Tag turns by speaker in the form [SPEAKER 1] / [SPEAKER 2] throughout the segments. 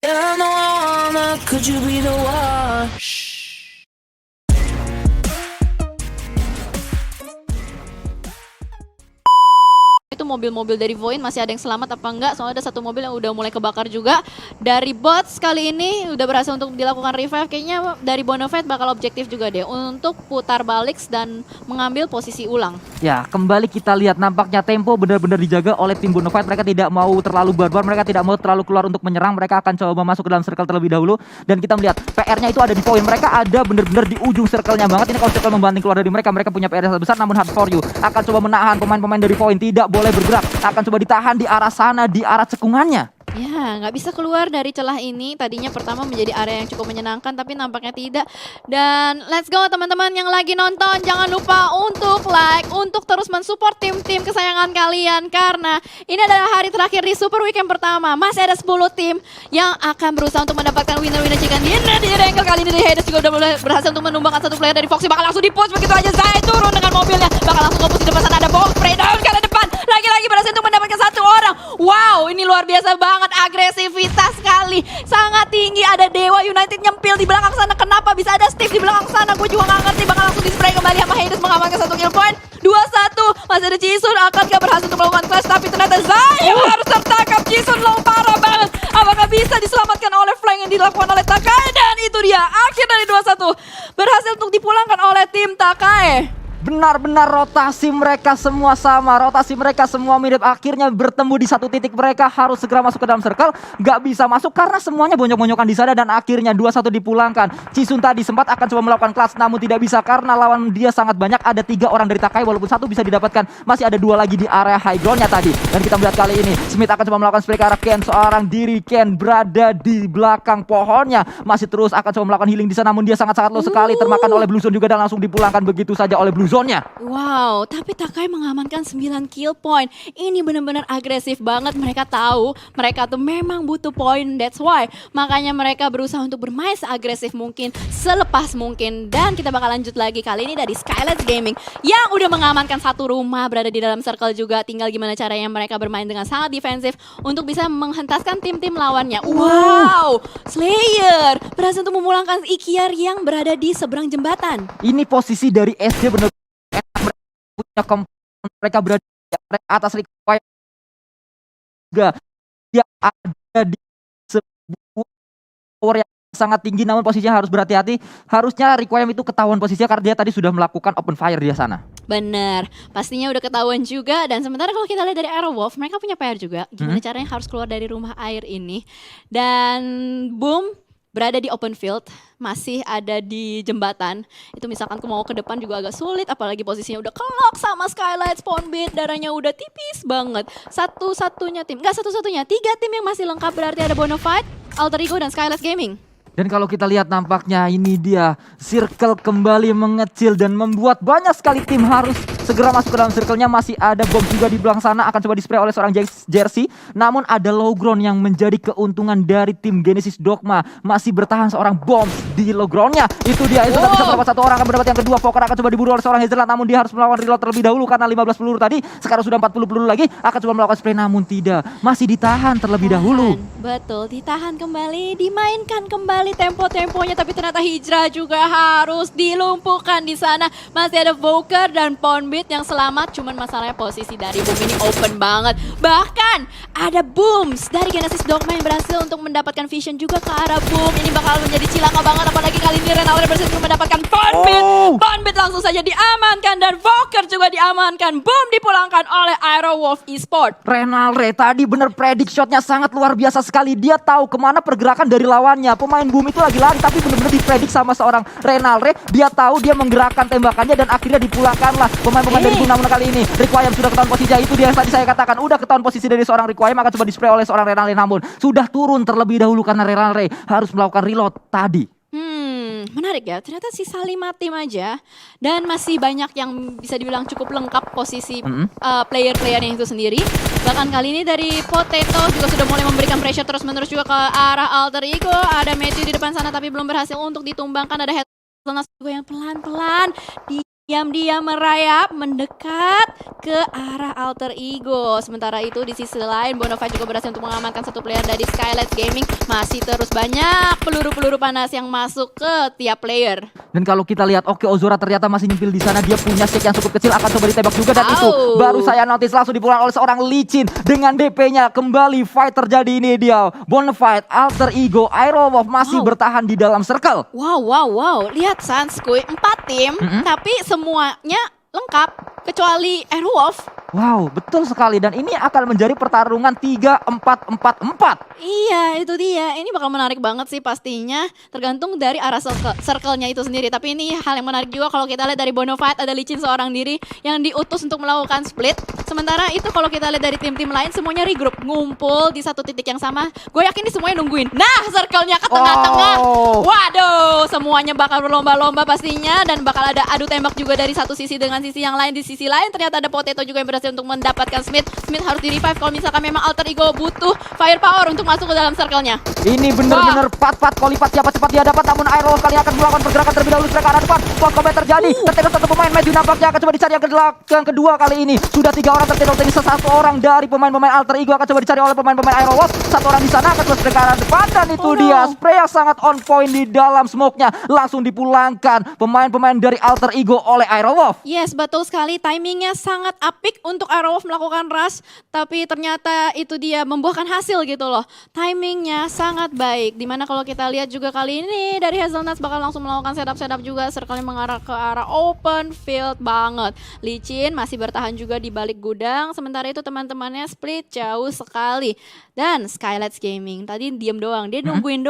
[SPEAKER 1] Yeah, no, could you be the one?
[SPEAKER 2] Itu mobil-mobil dari Voin masih ada yang selamat apa enggak, soalnya ada satu mobil yang udah mulai kebakar juga. Dari bots kali ini udah berhasil untuk dilakukan revive. Kayaknya dari Bonafide bakal objektif juga deh untuk putar balik dan mengambil posisi ulang.
[SPEAKER 3] Ya, kembali kita lihat nampaknya tempo benar-benar dijaga oleh tim Bonafide. Mereka tidak mau terlalu barbar, mereka tidak mau terlalu keluar untuk menyerang. Mereka akan coba masuk ke dalam circle terlebih dahulu. Dan kita melihat PR-nya itu ada di Voin. Mereka ada benar-benar di ujung circle-nya banget. Ini kalau circle membanting keluar dari mereka, mereka punya PR yang sangat besar. Namun hard for you akan coba menahan pemain-pemain dari Voin. Tidak boleh bergerak, akan coba ditahan di arah sana, di arah cekungannya.
[SPEAKER 2] Ya, nggak bisa keluar dari celah ini. Tadinya pertama menjadi area yang cukup menyenangkan, tapi nampaknya tidak. Dan let's go teman-teman yang lagi nonton. Jangan lupa untuk like, untuk terus mensupport tim-tim kesayangan kalian. Karena ini adalah hari terakhir di Super Weekend pertama. Masih ada 10 tim yang akan berusaha untuk mendapatkan winner-winner chicken dinner di Rankle. Kali ini dari Hades juga udah berhasil untuk menumbangkan satu player dari Foxy. Bakal langsung di-push begitu aja. Zai turun dengan mobilnya. Bakal langsung nge-push di depan sana. Ada box spray down ke depan. Lagi-lagi berhasil untuk mendapatkan satu orang. Wow, ini luar biasa banget. Agresivitas sekali, sangat tinggi. Ada Dewa United nyempil di belakang sana. Kenapa bisa ada Steve di belakang sana? Gue juga gak ngerti. Bakal langsung di-spray kembali sama Hades mengamankan satu kill point. 2-1, masih ada Jisun. Akankah berhasil untuk melakukan clash? Tapi ternyata Zai harus tertangkap. Jisun low parah banget. Apakah bisa diselamatkan oleh flank yang dilakukan oleh Takae? Dan itu dia, akhir dari 2-1. Berhasil untuk dipulangkan oleh tim Takae.
[SPEAKER 3] Benar-benar rotasi mereka semua sama, rotasi mereka semua mirip. Akhirnya bertemu di satu titik, mereka harus segera masuk ke dalam circle. Gak bisa masuk karena semuanya bonyok-bonyokan di sana. Dan akhirnya 2-1 dipulangkan. Jisun tadi sempat akan coba melakukan clutch, namun tidak bisa karena lawan dia sangat banyak. Ada 3 orang dari Takae, walaupun satu bisa didapatkan, masih ada 2 lagi di area high groundnya tadi. Dan kita melihat kali ini Smith akan coba melakukan spray ke arah Ken. Seorang diri Ken berada di belakang pohonnya, masih terus akan coba melakukan healing di sana. Namun dia sangat-sangat low sekali, termakan oleh Blue Zone juga dan langsung dipulangkan begitu saja oleh Blue Zone-nya.
[SPEAKER 2] Wow, tapi Takae mengamankan 9 kill point. Ini benar-benar agresif banget. Mereka tahu mereka tuh memang butuh poin. That's why makanya mereka berusaha untuk bermain seagresif mungkin, selepas mungkin. Dan kita bakal lanjut lagi kali ini dari Skylights Gaming yang udah mengamankan satu rumah, berada di dalam circle juga. Tinggal gimana caranya mereka bermain dengan sangat defensif untuk bisa menghentaskan tim-tim lawannya. Wow, Slayer berhasil untuk memulangkan Ikiar yang berada di seberang jembatan.
[SPEAKER 3] Ini posisi dari SG benar punya mereka berada di atas require juga. Dia ada di sebuah tower yang sangat tinggi, namun posisinya harus berhati-hati. Harusnya require itu ketahuan posisinya karena dia tadi sudah melakukan open fire di sana.
[SPEAKER 2] Bener, pastinya udah ketahuan juga. Dan sementara kalau kita lihat dari Aerowolf, mereka punya PR juga. Gimana caranya harus keluar dari rumah air ini. Dan boom, berada di open field, masih ada di jembatan. Itu misalkan mau ke depan juga agak sulit, apalagi posisinya udah kelok sama Skylights, Spawnbit, darahnya udah tipis banget. Satu-satunya tim, nggak satu-satunya, 3 tim yang masih lengkap berarti ada Bonafide, Alter Ego, dan Skylights Gaming.
[SPEAKER 3] Dan kalau kita lihat nampaknya ini dia circle kembali mengecil dan membuat banyak sekali tim harus segera masuk ke dalam circle-nya. Masih ada bom juga di belakang sana, akan coba di-spray oleh seorang Jersey. Namun ada low ground yang menjadi keuntungan dari tim Genesis Dogma. Masih bertahan seorang bom di low ground-nya. Itu dia, itu bisa mendapat satu orang, akan mendapat yang kedua. Poker akan coba diburu oleh seorang Hazelnut, namun dia harus melakukan reload terlebih dahulu karena 15 peluru tadi. Sekarang sudah 40 peluru lagi, akan coba melakukan spray namun tidak. Masih ditahan terlebih dahulu.
[SPEAKER 2] Betul, ditahan kembali, dimainkan kembali tempo-temponya, tapi ternyata Hijrah juga harus dilumpuhkan di sana. Masih ada Voker dan Poundbeat yang selamat, cuman masalahnya posisi dari Boom ini open banget. Bahkan ada Booms dari Genesis Dogma yang berhasil untuk mendapatkan vision juga ke arah Boom. Ini bakal menjadi cilaka banget, apalagi kali ini Renalre berhasil untuk mendapatkan Poundbeat. Poundbeat langsung saja diamankan dan Voker juga diamankan. Boom dipulangkan oleh Aerowolf Esport.
[SPEAKER 3] Renalre tadi bener predict shotnya sangat luar biasa sekali. Dia tahu kemana pergerakan dari lawannya. Pemain Boom itu lagi lari tapi bener-bener dipredik sama seorang Renalre. Dia tahu dia menggerakkan tembakannya dan akhirnya dipulangkanlah pemain-pemain dari Boom. Namun kali ini Requiem sudah ketahuan posisinya. Itu dia yang tadi saya katakan, udah ketahuan posisi dari seorang Requiem, akan coba di-spray oleh seorang Renalre, namun sudah turun terlebih dahulu karena Renalre harus melakukan reload tadi.
[SPEAKER 2] Menarik ya, ternyata sisa 5 tim aja dan masih banyak yang bisa dibilang cukup lengkap posisi player-playernya itu sendiri. Bahkan kali ini dari Potato juga sudah mulai memberikan pressure terus-menerus juga ke arah Alter Ego. Ada Matthew di depan sana tapi belum berhasil untuk ditumbangkan. Ada Hazelnut juga yang pelan-pelan di Diam-diam merayap mendekat ke arah Alter Ego. Sementara itu di sisi lain Bonafide juga berhasil untuk mengamankan satu player dari Skylight Gaming. Masih terus banyak peluru-peluru panas yang masuk ke tiap player.
[SPEAKER 3] Dan kalau kita lihat, oke, Ozora ternyata masih nyempil di sana. Dia punya shake yang cukup kecil, akan coba ditembak juga. Dan itu baru saya notice langsung dipulang oleh seorang Licin dengan DP-nya. Kembali fight terjadi, ini dia. Bonafide, Alter Ego, Aerowolf masih bertahan di dalam circle.
[SPEAKER 2] Wow. Lihat Sanskuy, 4 tim, tapi semuanya lengkap kecuali Aerowolf.
[SPEAKER 3] Wow, betul sekali. Dan ini akan menjadi pertarungan 3-4-4-4.
[SPEAKER 2] Iya, itu dia. Ini bakal menarik banget sih pastinya. Tergantung dari arah circle-nya itu sendiri. Tapi ini hal yang menarik juga kalau kita lihat dari Bonafide. Ada Licin seorang diri yang diutus untuk melakukan split. Sementara itu kalau kita lihat dari tim-tim lain semuanya regroup. Ngumpul di satu titik yang sama. Gue yakin ini semuanya nungguin. Nah, circle-nya ke tengah-tengah. Waduh, semuanya bakal berlomba-lomba pastinya. Dan bakal ada adu tembak juga dari satu sisi dengan sisi yang lain. Di sisi lain ternyata ada Potato juga yang berhasil untuk mendapatkan Smith. Smith harus di-revive kalau misalkan memang Alter Ego butuh firepower untuk masuk ke dalam circle-nya.
[SPEAKER 3] Ini benar-benar pat-pat kolipat, siapa cepat dia dapat, namun Aerowolf kali akan melakukan pergerakan terlebih dahulu ke arah depan. Combat terjadi, tertinggal satu pemain. Maju nampaknya akan coba dicari yang kedua kali ini. Sudah 3 orang tertinggal, ini satu orang dari pemain-pemain Alter Ego akan coba dicari oleh pemain-pemain Aerowolf. Satu orang di sana akan coba ke arah depan, dan itu dia spray yang sangat on point di dalam smoke-nya. Langsung dipulangkan pemain-pemain dari Alter Ego oleh Aerowolf.
[SPEAKER 2] Yes, betul sekali. Timingnya sangat apik untuk Aerowolf melakukan rush, tapi ternyata itu dia membuahkan hasil gitu loh. Timingnya sangat baik. Dimana kalau kita lihat juga kali ini dari Hazelnuts bakal langsung melakukan setup juga, circle-nya mengarah ke arah open field banget. Licin masih bertahan juga di balik gudang, sementara itu teman-temannya split jauh sekali. Dan Skylights Gaming tadi diem doang, dia nungguin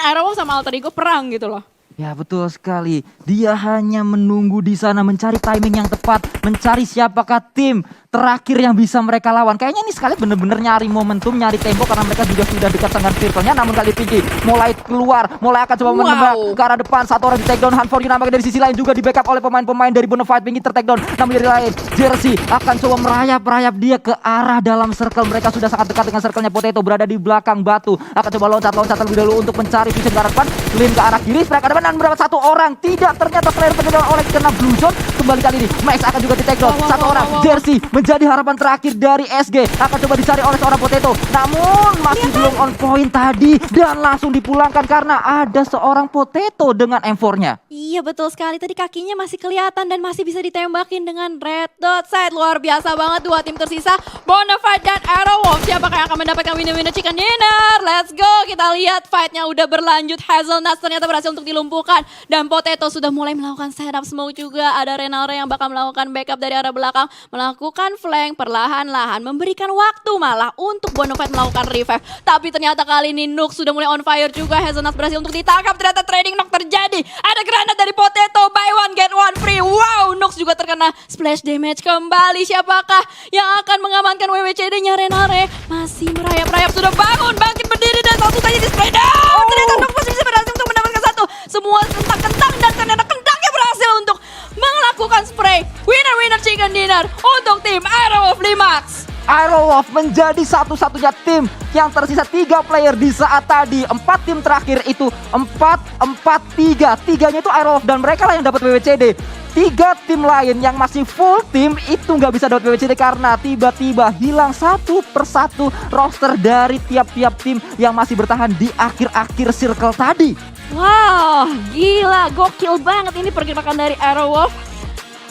[SPEAKER 2] Aerowolf sama Alter Ego perang gitu loh.
[SPEAKER 3] Ya, betul sekali. Dia hanya menunggu di sana, mencari timing yang tepat, mencari siapakah tim terakhir yang bisa mereka lawan. Kayaknya ini sekali bener-bener nyari momentum, nyari tempo, karena mereka juga sudah dekat dengan circle-nya. Namun kali tinggi mulai keluar, mulai akan coba menembak ke arah depan. Satu orang di take down, Hunt for You nampaknya dari sisi lain juga di backup oleh pemain-pemain dari Bonafide. Pinggir ter take down, namun dari lain Jersey akan coba merayap-rayap dia ke arah dalam circle. Mereka sudah sangat dekat dengan circle-nya. Potato berada di belakang batu, akan coba loncat terlebih dahulu untuk mencari vision ke arah depan. Lin ke arah kiri, strike ke depan dan mendapat satu orang. Tidak, ternyata player penyelam oleh kena blue zone. Kembali kali ini Max akan juga di take down. Satu orang. Jersey menjadi harapan terakhir dari SG, akan coba dicari oleh seorang Potato, namun masih belum on point tadi, dan langsung dipulangkan karena ada seorang Potato dengan M4-nya.
[SPEAKER 2] Iya, betul sekali. Tadi kakinya masih kelihatan dan masih bisa ditembakin dengan red dot sight. Luar biasa banget. 2 tim tersisa, Bonafide dan Aerowolf. Siapakah yang akan mendapatkan winner chicken dinner? Let's go. Kita lihat fight-nya udah berlanjut. Hazelnuts ternyata berhasil untuk dilumpuhkan, dan Potato sudah mulai melakukan setup smoke juga. Ada Renalre yang bakal melakukan backup dari arah belakang, melakukan flank perlahan-lahan, memberikan waktu malah untuk Bonafide melakukan revive. Tapi ternyata kali ini Nook sudah mulai on fire juga. Hazelnuts berhasil untuk ditangkap. Ternyata trading knock terjadi. Ada granat dari Potato, buy one get one free. Wow, Nook juga terkena splash damage kembali. Siapakah yang akan mengamankan WWCD-nya? Renalre masih merayap-rayap, sudah bangun, bangkit berdiri, dan langsung saja di spray down. Ternyata Nook masih bisa berhasil untuk mendapatkan satu. Semua kentang-kentang, dan ternyata kentangnya berhasil untuk melakukan spray. Winner chicken dinner untuk tim Aerowolf Limax.
[SPEAKER 3] Aerowolf menjadi satu-satunya tim yang tersisa 3 player di saat tadi 4 tim terakhir itu 4-4-3. 3-nya itu Aerowolf, dan mereka lah yang dapat WWCD. 3 tim lain yang masih full tim itu nggak bisa dapat WWCD karena tiba-tiba hilang satu persatu roster dari tiap-tiap tim yang masih bertahan di akhir-akhir circle tadi.
[SPEAKER 2] Wow, gila, gokil banget ini pergerakan dari Aerowolf.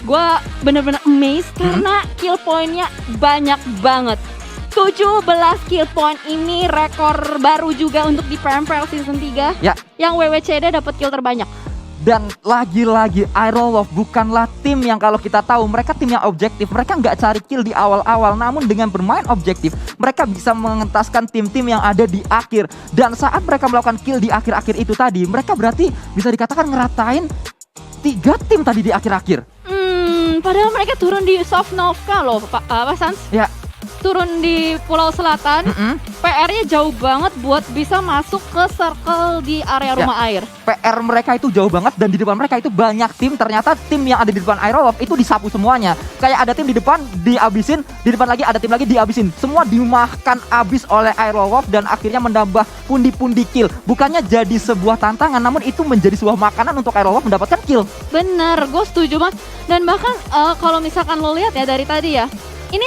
[SPEAKER 2] Gue bener-bener amazed karena kill point-nya banyak banget. 17 kill point, ini rekor baru juga untuk di PMPL Season 3.
[SPEAKER 3] Ya.
[SPEAKER 2] Yang WWCD dapat kill terbanyak.
[SPEAKER 3] Dan lagi-lagi Aerowolf bukanlah tim yang kalau kita tahu mereka tim yang objektif. Mereka nggak cari kill di awal-awal, namun dengan bermain objektif mereka bisa mengentaskan tim-tim yang ada di akhir. Dan saat mereka melakukan kill di akhir-akhir itu tadi, mereka berarti bisa dikatakan ngeratain 3 tim tadi di akhir-akhir.
[SPEAKER 2] Padahal mereka turun di Soft Novka loh, Pak Sans.
[SPEAKER 3] Ya.
[SPEAKER 2] turun di Pulau Selatan, PR-nya jauh banget buat bisa masuk ke circle di area rumah air.
[SPEAKER 3] PR mereka itu jauh banget dan di depan mereka itu banyak tim. Ternyata tim yang ada di depan Aerowolf itu disapu semuanya. Kayak ada tim di depan dihabisin, di depan lagi ada tim lagi dihabisin. Semua dimakan habis oleh Aerowolf dan akhirnya menambah pundi-pundi kill. Bukannya jadi sebuah tantangan, namun itu menjadi sebuah makanan untuk Aerowolf mendapatkan kill.
[SPEAKER 2] Bener, gue setuju banget. Dan bahkan kalau misalkan lo lihat ya dari tadi ya, ini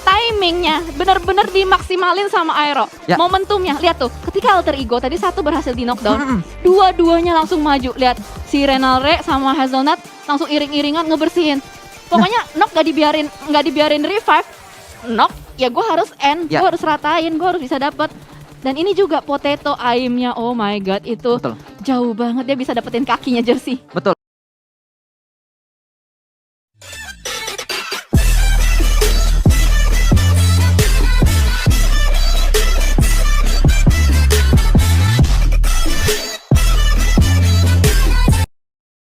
[SPEAKER 2] timingnya bener-bener dimaksimalin sama Aero.
[SPEAKER 3] Ya.
[SPEAKER 2] Momentumnya, lihat tuh, ketika Alter Ego tadi satu berhasil di knockdown, dua-duanya langsung maju. Lihat, si Renalre sama Hazelnut langsung iring-iringan ngebersihin. Pokoknya knock gak dibiarin revive. Knock, ya gue harus end, gue harus ratain, gue harus bisa dapet. Dan ini juga Potato aimnya, oh my god, itu
[SPEAKER 3] Betul.
[SPEAKER 2] jauh banget, dia bisa dapetin kakinya Jersey.
[SPEAKER 3] Betul.